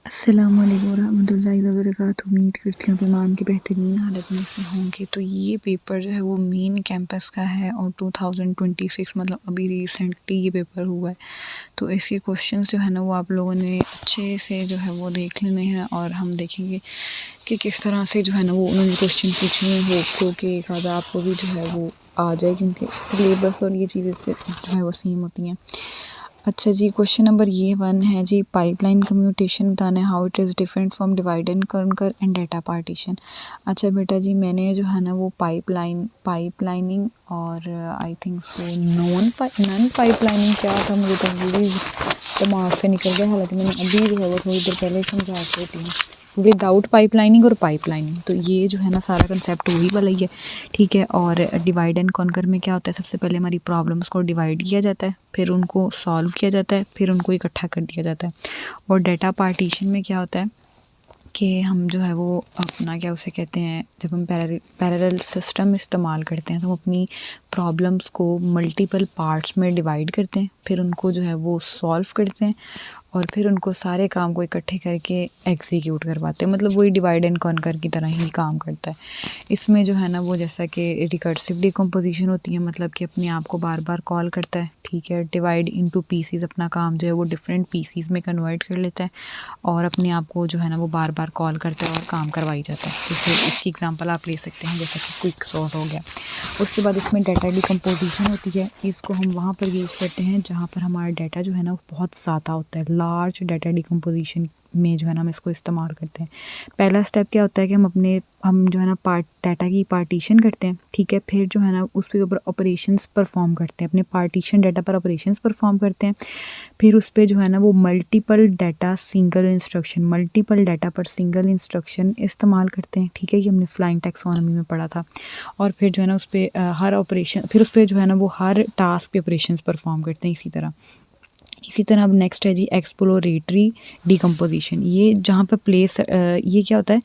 अस्सलामुअलैकुम रहमतुल्लाहि व बरकातुहू। उम्मीद करती हूँ कि ईमान की बेहतरीन हालत में से होंगे। तो ये पेपर जो है वो मेन कैंपस का है और 2026 मतलब अभी रिसेंटली ये पेपर हुआ है। तो इसके क्वेश्चंस जो है ना वो आप लोगों ने अच्छे से जो है वो देख लेने हैं और हम देखेंगे कि किस तरह से जो है ना वो उन्होंने क्वेश्चन पूछे हैं। होप तो कि एक आधा आपको भी जो है वो आ जाए, क्योंकि सिलेबस और ये चीज़ें से जो है वो सेम होती हैं। अच्छा जी, क्वेश्चन नंबर ये 1 है जी, पाइपलाइन कम्यूटेशन बताना है, how it is different from divide and conquer and data partition. अच्छा बेटा जी, मैंने जो है ना वो पाइपलाइनिंग और I think so non pipelining क्या था, मुझे तो पूरी दिमाग से निकल गया। हालांकि मैंने अभी जो है वो थोड़ी देर पहले समझा के हटी हूँ। विदाउट पाइपलाइनिंग और पाइपलाइनिंग, तो ये जो है ना सारा कंसेप्ट वही वाला ही है, ठीक है। और डिवाइड एंड कॉन्कर में क्या होता है, सबसे पहले हमारी प्रॉब्लम्स को डिवाइड किया जाता है, फिर उनको सॉल्व किया जाता है, फिर उनको इकट्ठा कर दिया जाता है। और डाटा पार्टीशन में क्या होता है कि हम जो है वो अपना क्या उसे कहते हैं, जब हम पैरेलल सिस्टम इस्तेमाल करते हैं तो हम अपनी प्रॉब्लम्स को मल्टीपल पार्ट्स में डिवाइड करते हैं, फिर उनको जो है वो सॉल्व करते हैं और फिर उनको सारे काम को इकट्ठे करके एग्जीक्यूट करवाते हैं। मतलब वही डिवाइड एंड कॉन्कर की तरह ही काम करता है। इसमें जो है ना वो जैसा कि रिकर्सिव डिकम्पोजिशन होती है, मतलब कि अपने आप को बार बार कॉल करता है, ठीक है। डिवाइड इनटू पीसीज, अपना काम जो है वो डिफरेंट पीसीज में कन्वर्ट कर लेता है और अपने आप को जो है ना वो बार बार कॉल करता है और काम करवाई जाता है। जैसे इसकी एग्जांपल आप ले सकते हैं, जैसा कि क्विक सॉर्ट हो गया। उसके बाद इसमें डाटा डिकम्पोजिशन होती है, इसको हम वहाँ पर यूज़ करते हैं जहाँ पर हमारा डाटा जो है ना वो बहुत ज़्यादा होता है। लार्ज डाटा डिकम्पोजिशन में जो है ना हम इसको इस्तेमाल करते हैं। पहला स्टेप क्या होता है कि हम जो है ना डाटा की पार्टीशन करते हैं, ठीक है। फिर जो है ना उसके ऊपर ऑपरेशंस परफॉर्म करते हैं, अपने पार्टीशन डाटा पर ऑपरेशंस परफॉर्म करते हैं। फिर उस पर जो है ना वो मल्टीपल डाटा पर सिंगल इंस्ट्रक्शन इस्तेमाल करते हैं, ठीक है। ये हमने फ्लाइंग टैक्सोनॉमी में पढ़ा था। और फिर जो है ना उस पर हर ऑपरेशन, फिर उस पर जो है ना वो हर टास्क पे ऑपरेशंस परफॉर्म करते हैं। इसी तरह अब नेक्स्ट है जी एक्सप्लोरेटरी डिकम्पोजिशन। ये जहाँ पर ये क्या होता है,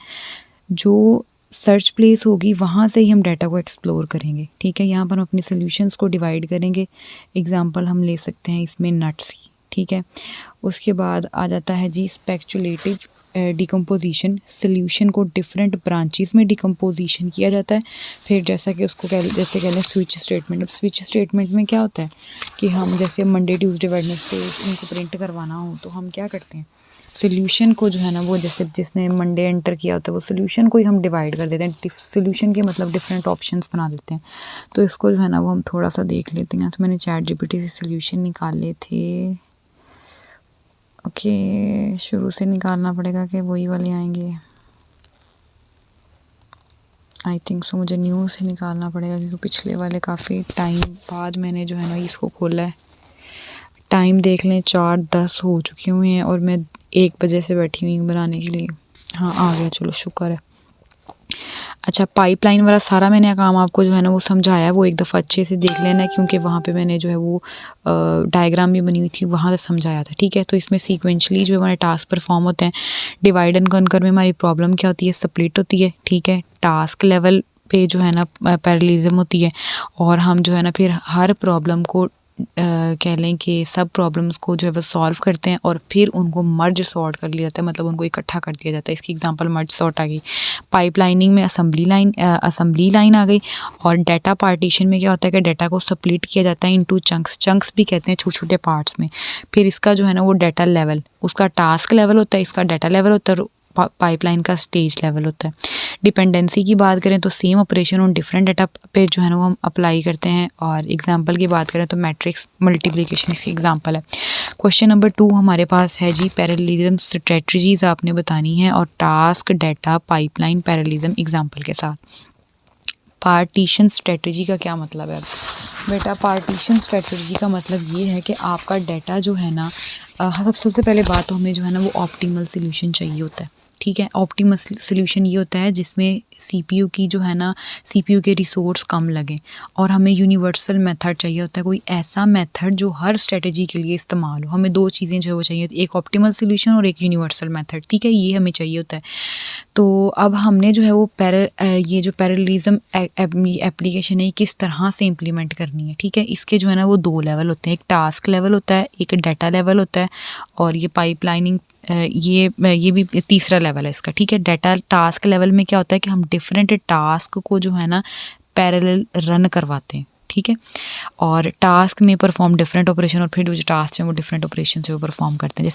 जो सर्च प्लेस होगी वहाँ से ही हम डाटा को एक्सप्लोर करेंगे, ठीक है। यहाँ पर हम अपने सॉल्यूशंस को डिवाइड करेंगे। एग्जांपल हम ले सकते हैं इसमें नट्स की, ठीक है। उसके बाद आ जाता है जी स्पेक्युलेटिव डिकम्पोजिशन। सॉल्यूशन को डिफरेंट ब्रांचेस में डिकम्पोजिशन किया जाता है। फिर जैसा कि उसको जैसे कह लें स्विच स्टेटमेंट। अब स्विच स्टेटमेंट में क्या होता है कि हम जैसे मंडे ट्यूसडे वेडनेसडे उनको प्रिंट करवाना हो तो हम क्या करते हैं, सोल्यूशन को जो है ना वो जैसे जिसने मंडे एंटर किया होता है वो सोल्यूशन को ही हम डिवाइड कर देते हैं। सोल्यूशन के मतलब डिफरेंट ऑप्शंस बना देते हैं। तो इसको जो है ना वो हम थोड़ा सा देख लेते हैं। तो मैंने चैट जीपीटी से सोल्यूशन निकाले थे। ओके, शुरू से निकालना पड़ेगा कि वही वाले आएंगे। आई थिंक सो मुझे न्यू से निकालना पड़ेगा, क्योंकि पिछले वाले काफ़ी टाइम बाद मैंने जो है ना इसको खोला है। टाइम देख लें, 4:10 हो चुके हुए हैं और मैं 1 बजे से बैठी हुई हूँ बनाने के लिए। हाँ आ गया, चलो शुक्र है। अच्छा, पाइपलाइन वाला सारा मैंने काम आपको जो है ना वो समझाया है, वो एक दफ़ा अच्छे से देख लेना है, क्योंकि वहाँ पे मैंने जो है वो डायग्राम भी बनी हुई थी, वहाँ से समझाया था, ठीक है। तो इसमें सीक्वेंशली जो हमारे टास्क परफॉर्म होते हैं। डिवाइड एंड कॉन्कर में हमारी प्रॉब्लम क्या होती है, स्प्लिट होती है, ठीक है। टास्क लेवल पे जो है ना पैरेललिज्म होती है और हम जो है ना फिर हर प्रॉब्लम को कह लें कि सब प्रॉब्लम्स को जो है वो सॉल्व करते हैं और फिर उनको मर्ज सॉर्ट कर लिया जाता है, मतलब उनको इकट्ठा कर दिया जाता है। इसकी एग्जांपल मर्ज सॉर्ट आ गई। पाइपलाइनिंग में असेंबली लाइन आ गई। और डाटा पार्टीशन में क्या होता है कि डाटा को स्प्लिट किया जाता है इनटू चंक्स भी कहते हैं, छोटे छोटे पार्ट्स में। फिर इसका जो है ना वो डाटा लेवल, उसका टास्क लेवल होता है, इसका डाटा लेवल होता है, पाइपलाइन का स्टेज लेवल होता है। डिपेंडेंसी की बात करें तो same operation on different data पे जो है ना वो हम अप्लाई करते हैं। और एग्जांपल की बात करें तो मैट्रिक्स मल्टीप्लिकेशन इसकी एग्जांपल है। क्वेश्चन नंबर 2 हमारे पास है जी, पैरेललिज्म स्ट्रेटजीज आपने बतानी है और task data pipeline parallelism example के साथ। पार्टीशन स्ट्रेटजी का क्या मतलब है? बेटा पार्टीशन स्ट्रेटजी का मतलब ये है कि आपका डाटा जो है ना, सबसे पहले बात तो हमें जो है ना वो ऑप्टिमल सोल्यूशन चाहिए होता है, ठीक है। ऑप्टिमल सोल्यूशन ये होता है जिसमें सीपीयू की जो है ना सीपीयू के रिसोर्स कम लगें और हमें यूनिवर्सल मेथड चाहिए होता है, कोई ऐसा मेथड जो हर स्ट्रेटजी के लिए इस्तेमाल हो। हमें 2 चीज़ें जो है वो चाहिए, एक ऑप्टिमल सोल्यूशन और एक यूनिवर्सल मेथड, ठीक है, ये हमें चाहिए होता है। तो अब हमने जो है वो ये जो पैरेललिज्म एप्लीकेशन है ये किस तरह से इम्प्लीमेंट करनी है। ठीक है, इसके जो है ना वो 2 लेवल होते हैं, एक टास्क लेवल होता है, एक डाटा लेवल होता है, और ये पाइपलाइनिंग ये भी तीसरा लेवल है इसका। ठीक है, डाटा टास्क लेवल में क्या होता है कि हम डिफरेंट टास्क को जो है ना पैरेलल रन करवाते हैं। ठीक है, और टास्क में परफॉर्म डिफरेंट ऑपरेशन, और फिर जो टास्क है वो डिफरेंट ऑपरेशन से वो परफॉर्म करते हैं।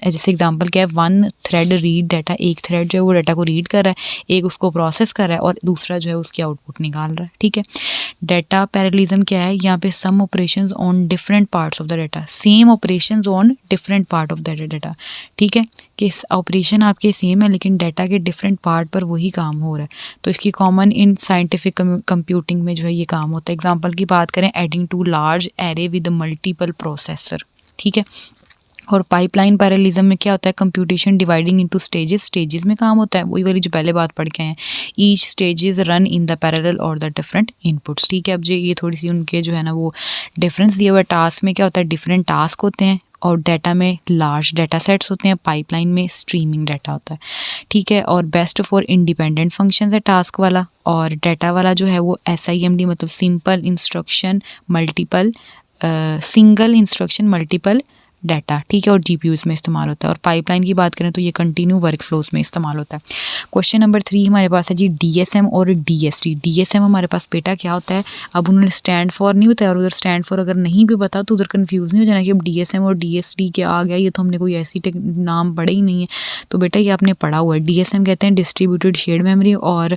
जैसे एग्जांपल क्या है, 1 थ्रेड रीड डाटा, एक थ्रेड जो है वो डाटा को रीड कर रहा है, एक उसको प्रोसेस कर रहा है, और दूसरा जो है उसकी आउटपुट निकाल रहा है। ठीक है, डाटा पैरेललिज्म क्या है, यहाँ पे some operations on different parts of the data, same operations on different part of the data. ठीक है, कि ऑपरेशन आपके सेम है लेकिन डाटा के डिफरेंट पार्ट पर वही काम हो रहा है। तो इसकी कॉमन इन साइंटिफिक कंप्यूटिंग में जो है ये काम होता है। एग्जांपल की बात करें, adding to large array with multiple processor. ठीक है, और पाइपलाइन पैरेललिज्म में क्या होता है, कंप्यूटेशन डिवाइडिंग इनटू स्टेजेस में काम होता है, वही वाली जो पहले बात पढ़ के हैं, each stages run in the parallel और द डिफरेंट इनपुट्स। ठीक है, अब ये थोड़ी सी उनके जो है ना वो डिफरेंस दिया हुआ है। टास्क में क्या होता है, डिफरेंट टास्क होते हैं, और डाटा में लार्ज डाटा सेट्स होते हैं, पाइपलाइन में स्ट्रीमिंग डाटा होता है। ठीक है, और बेस्ट फॉर इंडिपेंडेंट फंक्शंस है टास्क वाला, और डाटा वाला जो है वो SIMD मतलब simple instruction multiple single instruction multiple data. ठीक है, और GPUs में इस्तेमाल होता है। और पाइपलाइन की बात करें तो ये कंटिन्यू वर्क फ्लोज में इस्तेमाल होता है। क्वेश्चन नंबर 3 हमारे पास है जी DSM और DST। DSM हमारे पास बेटा क्या होता है, अब उन्होंने स्टैंड फॉर नहीं बताया, और उधर स्टैंड फॉर अगर नहीं भी बता तो उधर कंफ्यूज नहीं हो जाना कि अब DSM और DST क्या आ गया, ये तो हमने कोई ऐसी नाम पढ़े ही नहीं है। तो बेटा ये आपने पढ़ा हुआ है। DSM कहते हैं डिस्ट्रीब्यूटेड शेयर्ड मेमोरी, और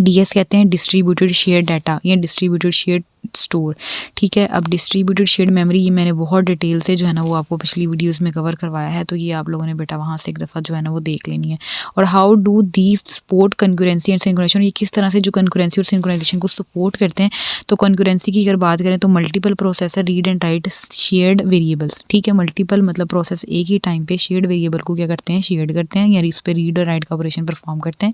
DS कहते हैं डिस्ट्रीब्यूटेड शेयर डाटा या डिस्ट्रीब्यूटेड शेयर स्टोर। ठीक है, अब डिस्ट्रीब्यूटेड शेयर्ड मेमोरी ये मैंने बहुत डिटेल से जो है ना वो आपको पिछली वीडियोस में कवर करवाया है, तो ये आप लोगों ने बेटा वहाँ से एक दफ़ा जो है ना वो देख लेनी है। और how do these support concurrency and synchronization, ये किस तरह से जो कंकरेंसी और सिंक्रोनाइजेशन को सपोर्ट करते हैं। तो कंकरेंसी की अगर बात करें तो multiple processor read and right shared variables. ठीक है, मल्टीपल मतलब प्रोसेस एक ही टाइम पे शेयर्ड वेरिएबल को क्या करते हैं, शेयर्ड करते हैं, यानी इस पर रीड और राइट का ऑपरेशन परफॉर्म करते हैं।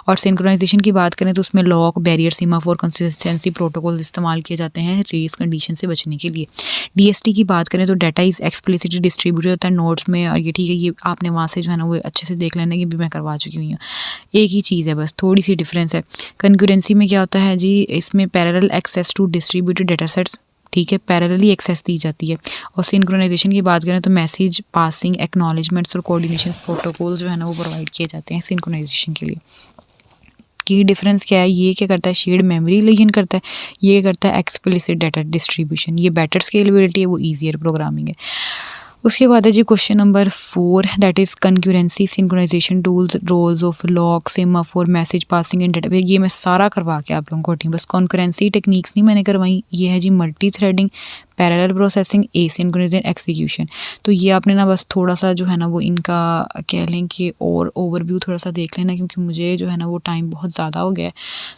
और सिंक्रोनाइजेशन की बात करें तो उसमें lock, barrier, semaphore, consistency protocol इस्तेमाल किए जाते हैं रेस कंडीशन से बचने के लिए। DST की बात करें तो डाटा इज एक्सप्लिसिटली डिस्ट्रीब्यूटेड होता है नोड्स में, और ये ठीक है, ये आपने वहाँ से जो है ना वो अच्छे से देख लेना, कि भी मैं करवा चुकी हुई हूँ। एक ही चीज़ है, बस थोड़ी सी डिफरेंस है। कंकरेंसी में क्या होता है जी, इसमें parallel access to distributed data sets. ठीक है, पैरेलली एक्सेस दी जाती है। और सिंक्रोनाइजेशन की बात करें तो मैसेज पासिंग, एक्नॉलेजमेंट्स और कोऑर्डिनेशन प्रोटोकॉल जो है ना वो प्रोवाइड किए जाते हैं सिंक्रोनाइजेशन के लिए। की डिफरेंस क्या है, ये क्या करता है, शेयर्ड मेमोरी लेकिन करता है, ये करता है एक्सप्लिसिट डाटा डिस्ट्रीब्यूशन। ये बेटर स्केलेबिलिटी है, वो ईजियर प्रोग्रामिंग है। उसके बाद है जी question number 4, that is concurrency synchronization tools, roles of lock, semaphore, message passing and data. ये मैं सारा करवा के आप लोगों को हटी, बस कंकरेंसी टेक्निक्स नहीं मैंने करवाई। ये है जी multi threading, parallel processing, asynchronous execution. तो ये आपने ना बस थोड़ा सा जो है ना वो इनका कह लें कि और ओवरव्यू थोड़ा सा देख लेना, क्योंकि मुझे जो है ना वो टाइम बहुत ज़्यादा हो गया है,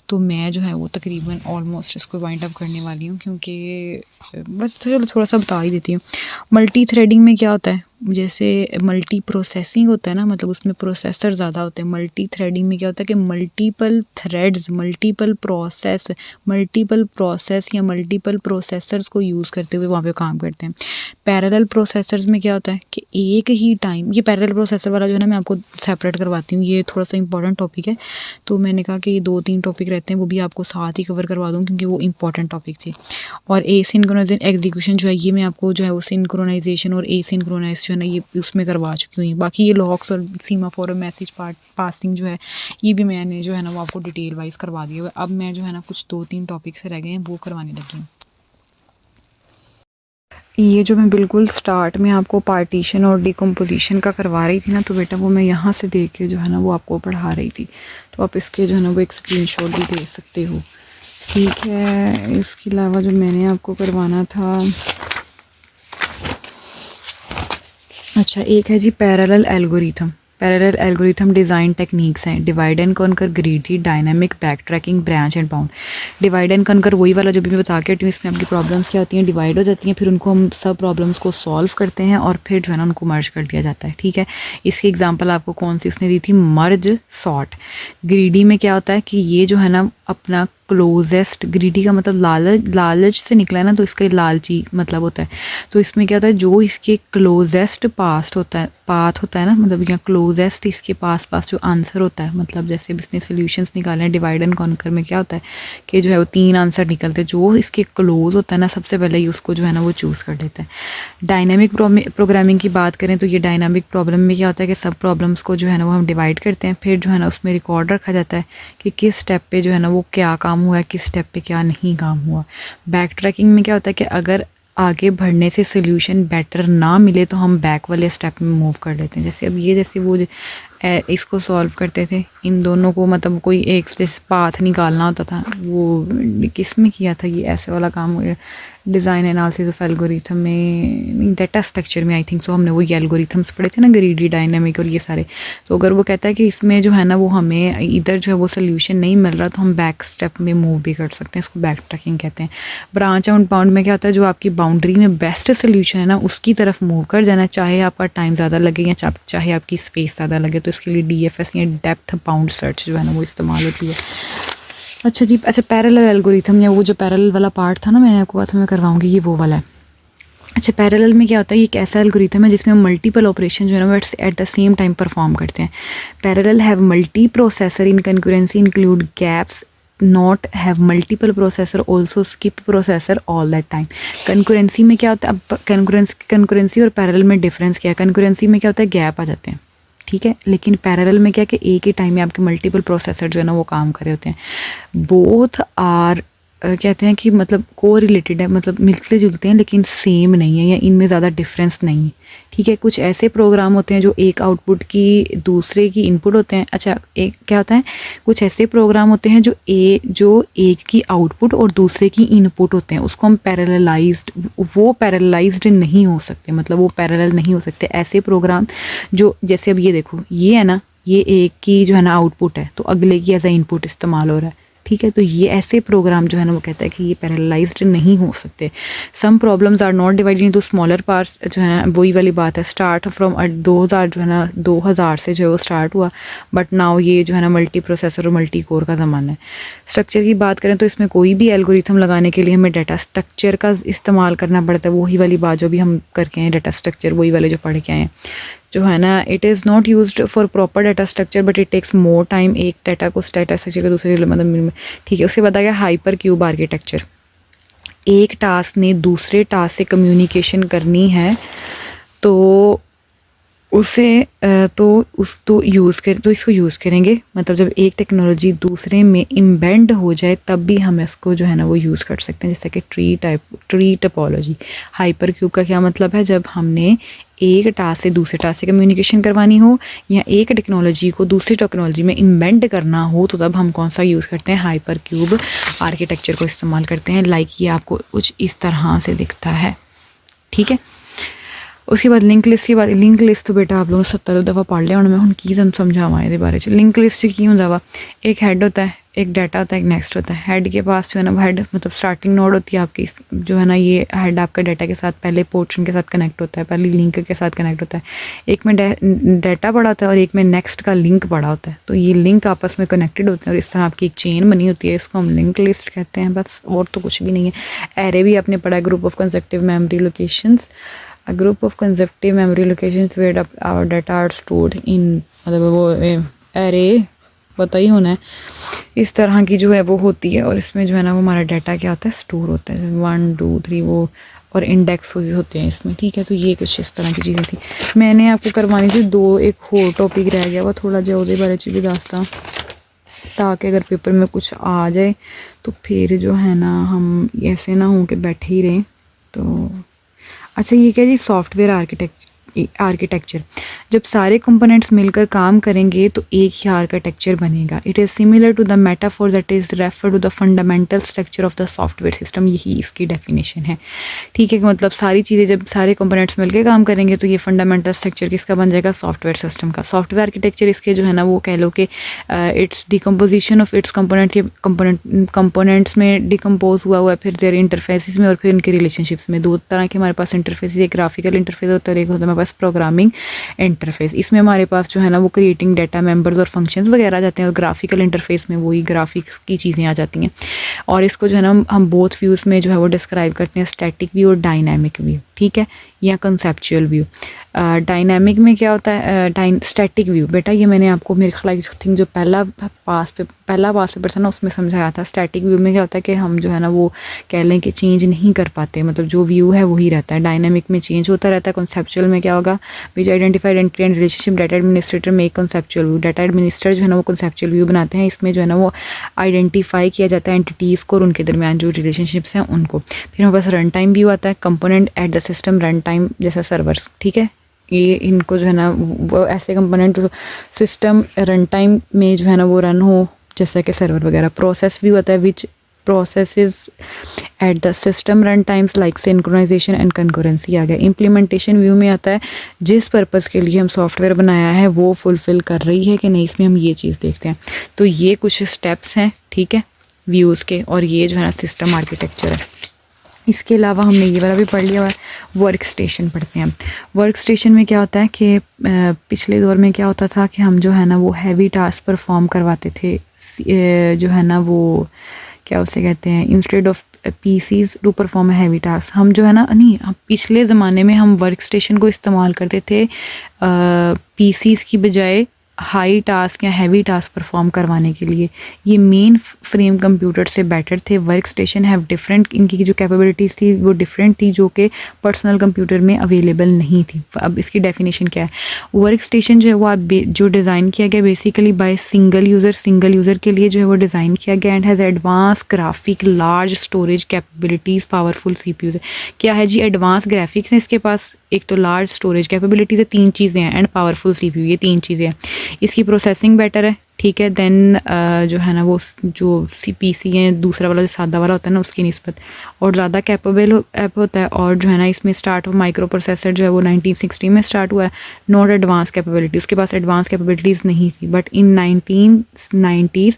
तो मैं जो है वो तकरीबन ऑलमोस्ट इसको वाइंड अप करने वाली हूँ, क्योंकि बस चलो थोड़ा सा बता ही देती हूँ। मल्टी थ्रेडिंग में क्या होता है, जैसे मल्टी प्रोसेसिंग होता है ना, मतलब उसमें प्रोसेसर ज़्यादा होते हैं। मल्टी थ्रेडिंग में क्या होता है कि मल्टीपल थ्रेड्स, मल्टीपल प्रोसेस या मल्टीपल प्रोसेसर्स को यूज़ करते हुए वहाँ पे काम करते हैं। पैरेलल प्रोसेसर्स में क्या होता है कि एक ही टाइम, ये पैरेलल प्रोसेसर वाला जो है ना मैं आपको सेपरेट करवाती हूँ, ये थोड़ा सा इंपॉर्टेंट टॉपिक है, तो मैंने कहा कि ये 2-3 टॉपिक रहते हैं वो भी आपको साथ ही कवर करवा दूँ, क्योंकि वो इंपॉर्टेंट टॉपिक थी। और एसिंक्रोनस एग्जीक्यूशन जो है ये मैं आपको जो है वो सिंक्रोनाइजेशन और एसिंक्रोनाइज जो है ना ये उसमें करवा चुकी हूँ। बाकी ये लॉक्स और सीमाफोर और मैसेज पासिंग जो है ये भी मैंने जो है ना वो आपको डिटेल वाइज करवा दिया हुआ। अब मैं जो है ना कुछ 2-3 टॉपिक से रह गए हैं वो करवाने लगी हूँ। ये जो मैं बिल्कुल स्टार्ट में आपको पार्टीशन और डिकम्पोजिशन का करवा रही थी ना, तो बेटा वो मैं यहाँ से देख के जो है ना वो आपको पढ़ा रही थी, तो आप इसके जो है ना वो एक स्क्रीनशॉट भी दे सकते हो। ठीक है, इसके अलावा जो मैंने आपको करवाना था, अच्छा एक है जी parallel algorithm. Parallel algorithm design techniques हैं, divide and conquer, greedy, dynamic, back tracking, branch and bound. Divide and conquer वही वाला जो भी मैं बता के हूँ, इसमें आपकी प्रॉब्लम्स क्या होती हैं, डिवाइड हो जाती हैं, फिर उनको हम सब प्रॉब्लम्स को सॉल्व करते हैं और फिर जो है ना उनको मर्ज कर दिया जाता है। ठीक है, इसकी एग्जाम्पल आपको कौन सी उसने दी थी, मर्ज सॉर्ट। ग्रीडी में क्या होता है कि ये जो है ना अपना क्लोजेस्ट, ग्रीडी का मतलब लालच से निकला है ना, तो इसका लालची मतलब होता है। तो इसमें क्या होता है, जो इसके क्लोजेस्ट पास्ट होता है, पाथ होता है ना, मतलब यहाँ क्लोजेस्ट इसके पास जो आंसर होता है, मतलब जैसे इसने सोल्यूशंस निकाले हैं डिवाइड एंड कॉन्कर में, क्या होता है कि जो है वो 3 आंसर निकलते हैं, जो इसके क्लोज होता है ना सबसे पहले ही उसको जो है ना वो चूज़ कर लेता है। डायनामिक प्रोग्रामिंग की बात करें तो ये डायनामिक प्रॉब्लम में क्या होता है कि सब प्रॉब्लम्स को जो है ना वो हम डिवाइड करते हैं, फिर जो है ना उसमें रिकॉर्ड रखा जाता है कि किस स्टेप पे जो है ना वो क्या काम हुआ है, किस स्टेप पे क्या नहीं काम हुआ। बैक ट्रैकिंग में क्या होता है कि अगर आगे बढ़ने से सोल्यूशन बेटर ना मिले तो हम बैक वाले स्टेप में मूव कर लेते हैं। जैसे अब ये, जैसे वो इसको सॉल्व करते थे, इन दोनों को मतलब कोई एक जैसे पाथ निकालना होता था, वो किस में किया था ये ऐसे वाला काम, डिज़ाइन एनालिसिस ऑफ एल्गोरिथम में, डाटा स्ट्रक्चर में आई थिंक सो, हमने वो ये एल्गोरिथम्स पढ़े थे ना, ग्रीडी, डायनामिक और ये सारे। तो अगर वो कहता है कि इसमें जो है ना वो हमें इधर जो है वो सोल्यूशन नहीं मिल रहा, तो हम बैक स्टेप में मूव भी कर सकते हैं, इसको बैक ट्रैकिंग कहते हैं। ब्रांच आउट बाउंड में क्या होता है, जो आपकी बाउंड्री में बेस्ट सोल्यूशन है ना उसकी तरफ मूव कर जाना, चाहे आपका टाइम ज़्यादा लगे या चाहे आपकी स्पेस ज़्यादा लगे। तो इसके लिए DFS या डेप्थ बाउंड सर्च जो है ना वो इस्तेमाल होती है। अच्छा जी, अच्छा पैरेलल एल्गोरिथम, या वो जो पैरेलल वाला पार्ट था ना, मैंने आपको कहा था मैं करवाऊंगी, ये वो वाला है। अच्छा, पैरेलल में क्या होता है, ये एक ऐसा एल्गोरिथम है जिसमें हम मल्टीपल ऑपरेशन जो है ना वो at the same time perform करते हैं। Parallel have multi processor in concurrency include gaps, not have multiple processor also skip processor all that time. Concurrency में क्या होता है, अब कंकरेंसी और पैरेलल में डिफरेंस क्या है। कंकरेंसी में क्या होता है, गैप आ जाते हैं, ठीक है, लेकिन पैरेलल में क्या कि एक ही टाइम में आपके मल्टीपल प्रोसेसर जो है ना वो काम कर रहे होते हैं। बोथ आर कहते हैं कि मतलब को रिलेटेड है, मतलब मिलते जुलते हैं लेकिन सेम नहीं है, या इनमें ज़्यादा डिफरेंस नहीं है, ठीक है। कुछ ऐसे प्रोग्राम होते हैं जो एक आउटपुट की दूसरे की इनपुट होते हैं। अच्छा, एक क्या होता है, कुछ ऐसे प्रोग्राम होते हैं जो एक की आउटपुट और दूसरे की इनपुट होते हैं, उसको हम पैरेललाइज्ड, वो पैरेललाइज्ड नहीं हो सकते, मतलब वो पैरेलल नहीं हो सकते ऐसे प्रोग्राम जो, जैसे अब ये देखो, ये है ना, ये एक की जो है ना आउटपुट है तो अगले की एज ए इनपुट इस्तेमाल हो रहा है, ठीक है। तो ये ऐसे प्रोग्राम जो है ना वो कहता है कि ये पैरेललाइज्ड नहीं हो सकते। Some problems are not divided into smaller parts, जो है ना वही वाली बात है, स्टार्ट फ्रॉम 2000 जो है ना 2000 से जो है वो स्टार्ट हुआ, बट नाउ ये जो है ना मल्टी प्रोसेसर और मल्टी कोर का ज़माना है। स्ट्रक्चर की बात करें तो इसमें कोई भी एल्गोरिथम लगाने के लिए हमें डाटा स्ट्रक्चर का इस्तेमाल करना पड़ता है, वही वाली बात जो भी हम करके आए, डाटा स्ट्रक्चर वही वाले जो पढ़ के आए हैं जो है ना। It is not used for proper data structure but it takes more time, एक डाटा को डाटा स्ट्रक्चर का दूसरे मतलब, ठीक है। उसके बाद आ गया हाइपर क्यूब आर्किटेक्चर। एक टास्क ने दूसरे टास्क से कम्युनिकेशन करनी है तो उसे इसको यूज़ करेंगे, मतलब जब एक टेक्नोलॉजी दूसरे में इम्बेंड हो जाए तब भी हम इसको जो है ना वो यूज़ कर सकते हैं, जैसे कि ट्री टोपोलॉजी। हाइपर क्यूब का क्या मतलब है, जब हमने एक टास्क से दूसरे टास्क से कम्युनिकेशन करवानी हो या एक टेक्नोलॉजी को दूसरी टेक्नोलॉजी में इम्बेंड करना हो तो तब हम कौन सा यूज़ करते हैं, हाइपर क्यूब आर्किटेक्चर को इस्तेमाल करते हैं। लाइक ये आपको कुछ इस तरह से दिखता है, ठीक है। उसके बाद लिंक लिस्ट की बात, लिंक लिस्ट तो बेटा आप लोगों ने 70 दफ़ा पढ़ लिया, मैं हम की समझावा ये बारे में। लिंक लिस्ट की होंगे वा, एक हेड होता है, एक डाटा होता है, एक नेक्स्ट होता है। हेड के पास जो है ना हेड मतलब स्टार्टिंग नोड होती है आपकी, जो है ना ये हेड आपका डाटा के साथ पहले पोर्शन के साथ कनेक्ट होता है, पहले लिंक के साथ कनेक्ट होता है। एक में डाटा पड़ा होता है और एक में नेक्स्ट का लिंक पड़ा होता है, तो ये लिंक आपस में कनेक्टेड होते हैं और इस तरह आपकी एक चेन बनी होती है, इसको हम लिंक लिस्ट कहते हैं, बस और तो कुछ भी नहीं है। एरे भी आपने पढ़ा, group of consecutive memory locations, a group of consecutive memory locations where our data are stored in, मतलब वो एरे पता ही होना है, इस तरह की जो है वो होती है और इसमें जो है ना वो हमारा डाटा क्या होता है, स्टोर होता है, 1 2 3 वो, और इंडेक्स होते हैं इसमें, ठीक है। तो ये कुछ इस तरह की चीज़ें थी, मैंने आपको करवानी थी दो, एक और टॉपिक रह गया वो थोड़ा जो ਉਹਦੇ बारे च भी दसता, ताकि अगर पेपर में कुछ आ जाए तो फिर जो है ना हम ऐसे ना हो के बैठे ही रहें। तो अच्छा, ये क्या जी, सॉफ्टवेयर आर्किटेक्चर, जब सारे कंपोनेंट्स मिलकर काम करेंगे तो एक ही आर्किटेक्चर बनेगा। It is similar to the metaphor that is refer to the fundamental structure of the software system, यही इसकी डेफिनेशन है, ठीक है। मतलब सारी चीज़ें जब सारे कंपोनेंट्स मिलकर काम करेंगे तो ये फंडामेंटल स्ट्रक्चर किसका बन जाएगा, सॉफ्टवेयर सिस्टम का। सॉफ्टवेयर आर्किटेक्चर इसके जो है ना वो कह लो कि it's decomposition of its component, के कंपोनेंट्स में डिकम्पोज हुआ है, फिर देयर इंटरफेसिस में और फिर इनके रिलेशनशिप्स में। दो तरह के हमारे पास इंटरफेसिस, एक ग्राफिकल इंटरफेस होता है और एक होता है हमारे पास प्रोग्रामिंग इंटरफेस, इसमें हमारे पास जो है ना वो क्रिएटिंग डेटा मेंबर्स और फंक्शंस वगैरह आ जाते हैं, और ग्राफिकल इंटरफेस में वही ग्राफिक्स की चीज़ें आ जाती हैं। और इसको जो है ना हम बोथ व्यूज़ में जो है वो डिस्क्राइब करते हैं, स्टैटिक व्यू और डायनामिक व्यू, ठीक है, या कंसेप्चुअल व्यू। डायनामिक में क्या होता है, स्टैटिक व्यू बेटा ये मैंने आपको मेरे ख्याल आई थिंक जो पहला पास पेपर था ना उसमें समझाया था। स्टैटिक व्यू में क्या होता है कि हम जो है ना वो कह लें कि चेंज नहीं कर पाते, मतलब जो व्यू है वही रहता है। डायनामिक में चेंज होता रहता है। कंसेप्चुअल में क्या होगा, which identified entity and relationship data administrator में एक कंसेप्चुअल व्यू, डाटा एडमिनिस्ट्रेटर जो है ना वो कंसेप्चुअल व्यू बनाते हैं। इसमें जो है ना वो आइडेंटिफाई किया जाता है एंटिटीज़ को और उनके दरमियान जो रिलेशनशिप्स हैं उनको। फिर हमारे पास रन टाइम व्यू आता है, component eight the system run time जैसा सर्वर्स, ठीक है, ये इनको जो है ना वो ऐसे कंपोनेंट जो सिस्टम रन टाइम में जो है ना वो रन हो जैसा कि सर्वर वगैरह। प्रोसेस भी होता है which processes at the system run times like synchronization and concurrency आ गया। इम्प्लीमेंटेशन व्यू में आता है जिस पर्पज़ के लिए हम सॉफ्टवेयर बनाया है वो फुलफ़िल कर रही है कि नहीं, इसमें हम ये चीज़ देखते हैं। तो ये कुछ स्टेप्स हैं, ठीक है, व्यूज़ के, और ये जो है ना सिस्टम आर्किटेक्चर है। इसके अलावा हमने ये वाला भी पढ़ लिया हुआ है। वर्क स्टेशन पढ़ते हैं हम। वर्क स्टेशन में क्या होता है कि पिछले दौर में क्या होता था कि हम जो है ना वो हैवी टास्क परफॉर्म करवाते थे, जो है ना वो क्या उसे कहते हैं, instead of PCs to perform heavy task, हम जो है ना नहीं, हम पिछले ज़माने में हम वर्क स्टेशन को इस्तेमाल करते थे पीसीज की बजाय हाई टास्क या हैवी टास्क परफॉर्म करवाने के लिए। ये मेन फ्रेम कंप्यूटर से बेटर थे। वर्क स्टेशन हैव डिफरेंट, इनकी जो कैपेबिलिटीज़ थी वो डिफरेंट थी जो कि पर्सनल कंप्यूटर में अवेलेबल नहीं थी। अब इसकी डेफिनेशन क्या है, वर्क स्टेशन जो है वो जो डिज़ाइन किया गया बेसिकली बाय सिंगल यूज़र के लिए जो है वो डिज़ाइन किया गया and has advance graphic, large storage capabilities, powerful CPU. क्या है जी, एडवांस ग्राफिक्स हैं इसके पास, एक तो लार्ज स्टोरेज कैपेबिलिटीज़ है, 3 चीज़ें हैं, एंड पावरफुल सीपीयू, ये 3 चीज़ें हैं। इसकी प्रोसेसिंग बेटर है, ठीक है, देन जो है ना वो जो पीसी है दूसरा वाला जो सादा वाला होता है ना उसकी निस्बत, और ज़्यादा कैपेबल ऐप होता है। और जो है ना इसमें स्टार्ट ऑफ माइक्रो प्रोसेसर जो है वो 1960 में स्टार्ट हुआ है। नॉट एडवांस कैपेबिलिटी, उसके पास एडवांस कैपेबिलिटीज़ नहीं थी, बट इन 1990s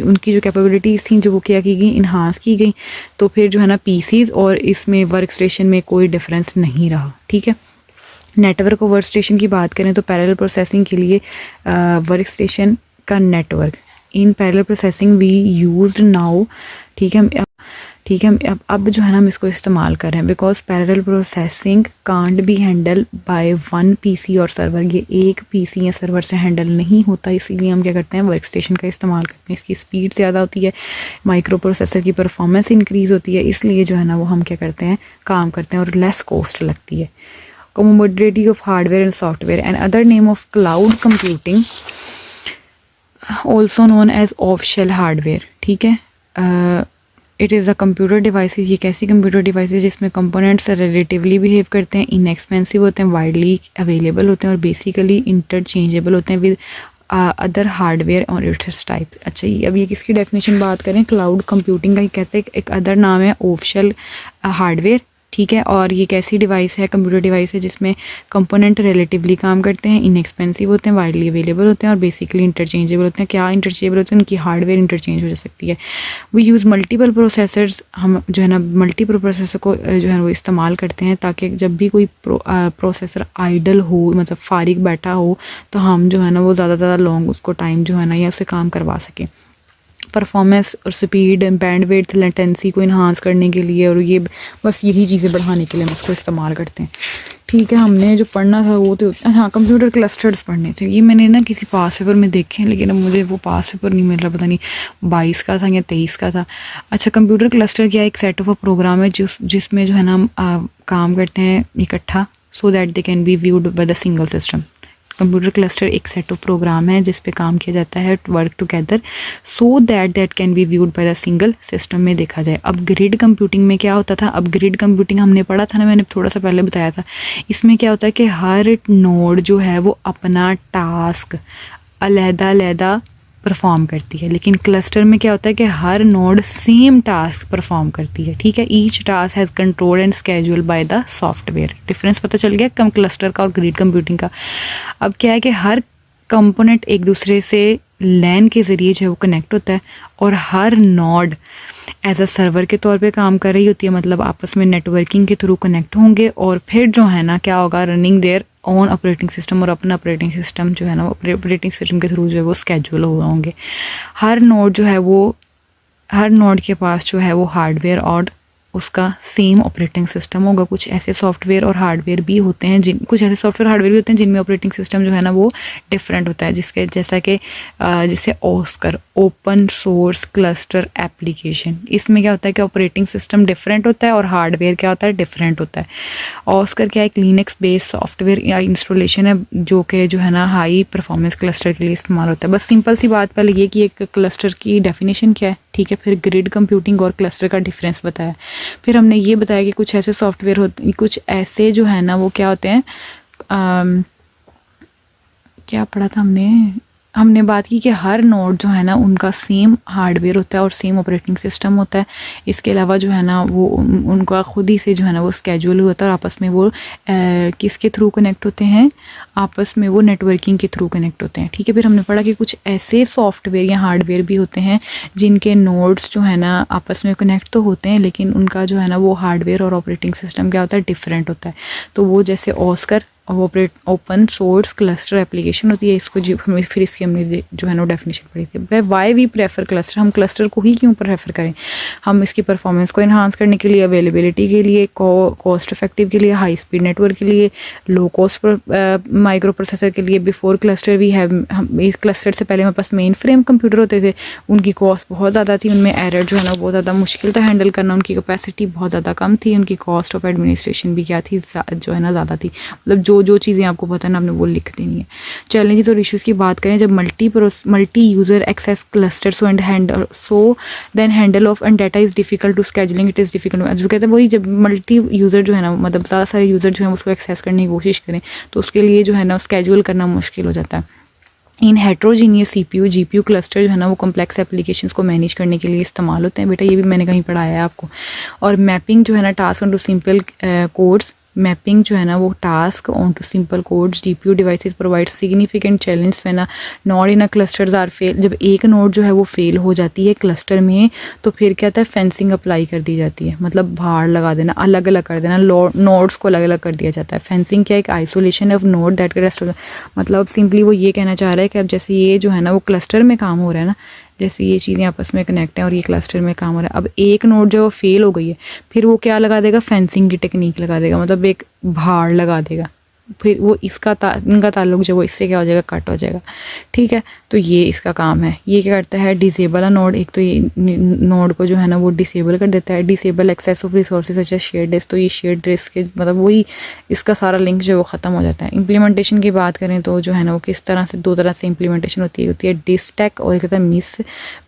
उनकी जो कैपेबिलिटीज़ थी जो वो क्या की गई, इन्हांस की गई। तो फिर जो है ना पीसीज और इसमें वर्क स्टेशन में कोई डिफरेंस नहीं रहा, ठीक है। नेटवर्क और वर्क स्टेशन की बात करें तो पैरेलल प्रोसेसिंग के लिए वर्क स्टेशन का network, in parallel processing we used now, ठीक है, अब जो है ना हम इसको इस्तेमाल कर रहे हैं because parallel processing can't be handle by one PC और सर्वर, ये एक पीसी या सर्वर से हैंडल नहीं होता, इसीलिए हम क्या करते हैं वर्क स्टेशन का इस्तेमाल करते हैं। इसकी स्पीड ज़्यादा होती है, माइक्रो प्रोसेसर की परफॉर्मेंस इंक्रीज़ होती है, इसलिए जो है ना वो हम क्या करते हैं काम करते हैं और लेस कॉस्ट लगती है। commodity of hardware and software, and other name of cloud computing also known as off-shell hardware, ठीक है। It is a computer devices, ये कैसी कंप्यूटर डिवाइसेज जिसमें कंपोनेंट्स रिलेटिवली बिहेव करते हैं, इनएक्सपेंसिव होते हैं, वाइडली अवेलेबल होते हैं और बेसिकली इंटरचेंजेबल होते हैं विद अदर हार्डवेयर और इट्स टाइप। अच्छा, ये अब ये किसकी डेफिनेशन बात करें, क्लाउड कंप्यूटिंग का ही कहते हैं। एक अदर नाम है ऑफ-शेल हार्डवेयर, ठीक है, और ये कैसी डिवाइस है, कंप्यूटर डिवाइस है जिसमें कंपोनेंट रिलेटिवली काम करते हैं, इनएक्सपेंसिव होते हैं, वाइडली अवेलेबल होते हैं और बेसिकली इंटरचेंजेबल होते हैं। क्या इंटरचेंजेबल होते हैं, उनकी हार्डवेयर इंटरचेंज हो जा सकती है। वी यूज़ मल्टीपल प्रोसेसर्स, हम जो है ना मल्टीपल प्रोसेसर को जो है वो इस्तेमाल करते हैं ताकि जब भी कोई प्रोसेसर आइडल हो, मतलब फारिग बैठा हो, तो हम जो है ना वो ज़्यादा लॉन्ग उसको टाइम जो है ना या उससे काम करवा सकें। परफॉर्मेंस और स्पीड, बैंडविड्थ, लेटेंसी को इन्हांस करने के लिए, और ये बस यही चीज़ें बढ़ाने के लिए हम इसको इस्तेमाल करते हैं, ठीक है। हमने जो पढ़ना था वो तो हाँ कंप्यूटर क्लस्टर्स पढ़ने थे, ये मैंने ना किसी पास पेपर में देखे हैं लेकिन अब मुझे वो पास पेपर नहीं मिल रहा, पता नहीं 22 का था या 23 का था। अच्छा, कंप्यूटर क्लस्टर क्या, एक सेट ऑफ अ प्रोग्राम है जिसमें जो है ना हम काम करते हैं इकट्ठा, so that they can be viewed by the single system. Computer cluster एक सेट ऑफ प्रोग्राम है जिस पे काम किया जाता है work together so that can be viewed by the single system में देखा जाए। अब ग्रिड कंप्यूटिंग में क्या होता था, अब ग्रिड कंप्यूटिंग हमने पढ़ा था ना, मैंने थोड़ा सा पहले बताया था। इसमें क्या होता है कि हर नोड जो है वो अपना टास्क अलहदा परफॉर्म करती है, लेकिन क्लस्टर में क्या होता है कि हर नोड सेम टास्क परफॉर्म करती है, ठीक है। Each task has control and schedule by the software. Difference पता चल गया कम क्लस्टर का और ग्रिड कंप्यूटिंग का। अब क्या है कि हर कंपोनेंट एक दूसरे से लैन के ज़रिए जो है वो कनेक्ट होता है और हर नोड एज अ सर्वर के तौर पे काम कर रही होती है, मतलब आपस में नेटवर्किंग के थ्रू कनेक्ट होंगे और फिर जो है ना क्या होगा, running their on operating system, और अपना ऑपरेटिंग सिस्टम जो है ना ऑपरेटिंग सिस्टम के थ्रू जो है वो स्केड्यूल हुए होंगे। हर नोड जो है वो, हर नोड के पास जो है वो हार्डवेयर और उसका सेम ऑपरेटिंग सिस्टम होगा। कुछ ऐसे सॉफ्टवेयर और हार्डवेयर भी होते हैं कुछ ऐसे सॉफ्टवेयर हार्डवेयर भी होते हैं जिनमें ऑपरेटिंग सिस्टम जो है ना वो डिफरेंट होता है, जिसके जैसा कि जिसे Oscar open source cluster application, इसमें क्या होता है कि ऑपरेटिंग सिस्टम डिफरेंट होता है और हार्डवेयर क्या होता है, डिफरेंट होता है। ऑस्कर क्या एक लिनक्स बेस्ड सॉफ्टवेयर या इंस्टॉलेशन है जो है ना हाई परफॉर्मेंस क्लस्टर के लिए इस्तेमाल होता है। बस सिंपल सी बात पहले ये कि एक क्लस्टर की डेफिनेशन क्या है, ठीक है, फिर ग्रिड कंप्यूटिंग और क्लस्टर का डिफरेंस बताया, फिर हमने ये बताया कि कुछ ऐसे सॉफ्टवेयर होते, कुछ ऐसे जो है ना वो क्या होते हैं, क्या पढ़ा था हमने बात की कि हर नोड जो है ना उनका सेम हार्डवेयर होता है और सेम ऑपरेटिंग सिस्टम होता है। इसके अलावा जो है ना वो उनका खुद ही से जो है ना वो स्केड्यूल होता है और आपस में वो किसके थ्रू कनेक्ट होते हैं, आपस में वो नेटवर्किंग के थ्रू कनेक्ट होते हैं, ठीक है। फिर हमने पढ़ा कि कुछ ऐसे सॉफ्टवेयर या हार्डवेयर भी होते हैं जिनके नोड्स जो है ना आपस में कनेक्ट तो होते हैं लेकिन उनका जो है ना वो हार्डवेयर और ऑपरेटिंग सिस्टम क्या होता है, डिफरेंट होता है। तो वो जैसे Oscar open source cluster application होती है, इसको जो हमें फिर इसकी हमने जो है ना डेफिनेशन पढ़ी थी। वाई वी प्रेफर क्लस्टर, हम क्लस्टर को ही क्यों प्रेफर करें, हम इसकी परफॉर्मेंस को इन्हांस करने के लिए, अवेलेबिलिटी के लिए, कॉस्ट इफेक्टिव के लिए, हाई स्पीड नेटवर्क के लिए, लो कॉस्ट माइक्रो प्रोसेसर के लिए। बिफोर क्लस्टर वी हैव, हम इस क्लस्टर से पहले हमारे पास मेन फ्रेम कंप्यूटर होते थे, उनकी कॉस्ट बहुत ज़्यादा थी, उनमें एरर जो है ना बहुत ज़्यादा मुश्किल था हैंडल करना, उनकी कैपेसिटी बहुत ज़्यादा कम थी, उनकी कॉस्ट ऑफ एडमिनिस्ट्रेशन भी क्या थी, जो है ना ज़्यादा थी। मतलब जो चीज़ें आपको पता है ना आपने वो लिख देनी है। चैलेंजेस और इश्यूज़ की बात करें, जब multi user access clusters and handle then handle of and data is difficult to scheduling, it is difficult. जो कहते हैं वही, जब मल्टी यूज़र जो है ना मतलब ज़्यादा सारे यूज़र जो है उसको एक्सेस करने की कोशिश करें तो उसके लिए जो है ना स्केड्यूल करना मुश्किल हो जाता है। इन हेट्रोजीनियस सीपीयू जीपीयू क्लस्टर जो है ना वो कॉम्प्लेक्स एप्लीकेशंस को मैनेज करने के लिए इस्तेमाल होते हैं। बेटा ये भी मैंने कहीं पढ़ाया है आपको। और मैपिंग जो है ना task on to simple codes, mapping जो है ना वो task on to simple codes GPU devices provide significant challenge when a node in a clusters are fail. जब एक नोड जो है वो फेल हो जाती है क्लस्टर में तो फिर क्या होता है, फेंसिंग अप्लाई कर दी जाती है, मतलब भाड़ लगा देना, अलग अलग कर देना, नोड्स को अलग अलग कर दिया जाता है। फेंसिंग क्या, एक isolation of node that rest, मतलब सिंपली वो ये कहना चाह रहा है कि अब जैसे ये जो है ना वो क्लस्टर में काम हो रहा है ना, जैसे ये चीज़ें आपस में कनेक्ट हैं और ये क्लस्टर में काम हो रहा है, अब एक नोड जो फेल हो गई है फिर वो क्या लगा देगा, फेंसिंग की टेक्निक लगा देगा, मतलब एक भाड़ लगा देगा, फिर वो इनका ताल्लुक जो वो इससे क्या हो जाएगा, कट हो जाएगा, ठीक है। तो ये इसका काम है। ये क्या करता है, डिसेबल अ नोड, एक तो ये नोड को जो है ना वो डिसेबल कर देता है। Disable access of resources such as shared disk, तो ये शेयर्ड डिस्क के मतलब वही इसका सारा लिंक जो है वो ख़त्म हो जाता है। इंप्लीमेंटेशन की बात करें तो जो है ना वो किस तरह से, दो तरह से इंप्लीमेंटेशन होती है डिस्टैक और एक होता है मिस।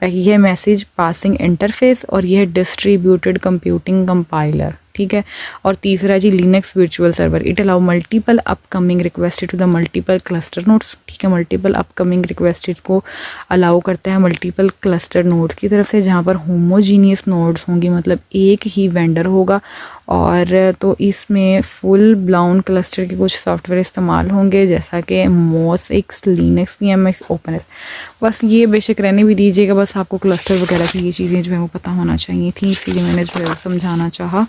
ये है मैसेज पासिंग इंटरफेस और ये है डिस्ट्रीब्यूटेड कंप्यूटिंग कंपाइलर, ठीक है। और तीसरा जी Linux virtual server, it allow multiple upcoming requested to the multiple cluster nodes, ठीक है। मल्टीपल अपकमिंग रिक्वेस्टेड को अलाउ करता है मल्टीपल क्लस्टर नोड की तरफ से, जहाँ पर होमोजीनियस नोड्स होंगी, मतलब एक ही वेंडर होगा। और तो इसमें फुल ब्लाउन क्लस्टर के कुछ सॉफ्टवेयर इस्तेमाल होंगे जैसा कि मोसएक्स, लिनक्स VMX, ओपनएस। बस ये बेशक रहने भी दीजिएगा, बस आपको क्लस्टर वगैरह की ये चीज़ें जो है वो पता होना चाहिए थी, इसलिए मैंने जो है समझाना चाहा।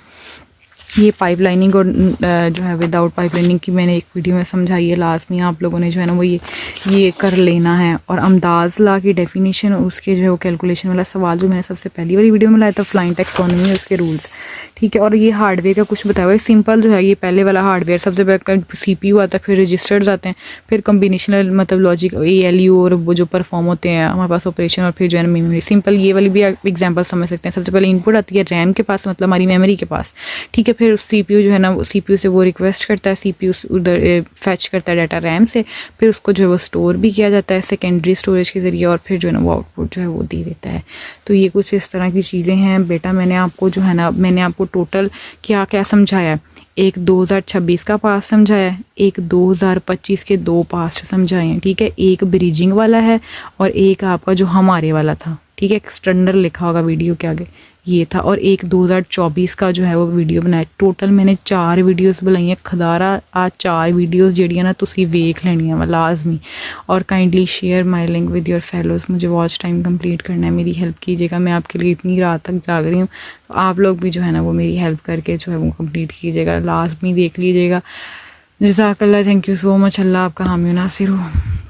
ये पाइपलाइनिंग और जो है विदाउट पाइपलाइनिंग की मैंने एक वीडियो में समझाई है, लाजमी आप लोगों ने जो है ना वो ये कर लेना है। और अमदाज़ ला की डेफिनेशन और उसके जो है वो कैलकुलेशन वाला सवाल जो मैंने सबसे पहली वाली वीडियो में लाया था, फ्लाइंग टैक्सोनॉमी उसके रूल्स, ठीक है। और ये हार्डवेयर का कुछ बताया हुआ है, सिंपल जो है ये पहले वाला हार्डवेयर सबसे पहले CPU आता है, फिर रजिस्टर्स आते हैं, फिर कम्बिनेशनल मतलब लॉजिक ALU और वो जो परफॉर्म होते हैं हमारे पास ऑपरेशन, और फिर जो है मेमोरी। सिंपल ये वाली भी एग्जांपल समझ सकते हैं। सबसे पहले इनपुट आती है रैम के पास, मतलब हमारी मेमोरी के पास, ठीक है। फिर CPU जो है ना CPU से वो रिक्वेस्ट करता है, CPU उधर फैच करता है डाटा रैम से, फिर उसको जो है वो स्टोर भी किया जाता है सेकेंडरी स्टोरेज के ज़रिए, और फिर जो है ना वो आउटपुट जो है वो दे देता है। तो ये कुछ इस तरह की चीज़ें हैं बेटा। मैंने आपको जो है ना मैंने आपको टोटल क्या क्या समझाया है, एक 2026 का पास समझाया है, एक 2025 के 2 पास्ट समझाए हैं, ठीक है। एक ब्रिजिंग वाला है और एक आपका जो हमारे वाला था, ठीक है, एक्सटर्नल लिखा होगा वीडियो के आगे, ये था। और एक 2024 का जो है वो वीडियो बनाया। टोटल मैंने 4 वीडियोज़ बनाई हैं। खदारा आ 4 वीडियोज़ ਜਿਹੜੀਆਂ ना तुसी वेख लेनियां वा लाजमी। और kindly share my link with your fellows. मुझे वॉच टाइम कंप्लीट करना है, मेरी हेल्प कीजिएगा। मैं आपके लिए इतनी रात तक जाग रही हूँ, तो आप लोग भी जो है ना वो मेरी हेल्प करके जो है वो कंप्लीट कीजिएगा, लाजमी देख लीजिएगा। जज़ाकल्लाह, थैंक यू सो मच। अल्लाह आपका हामी नासिर हो।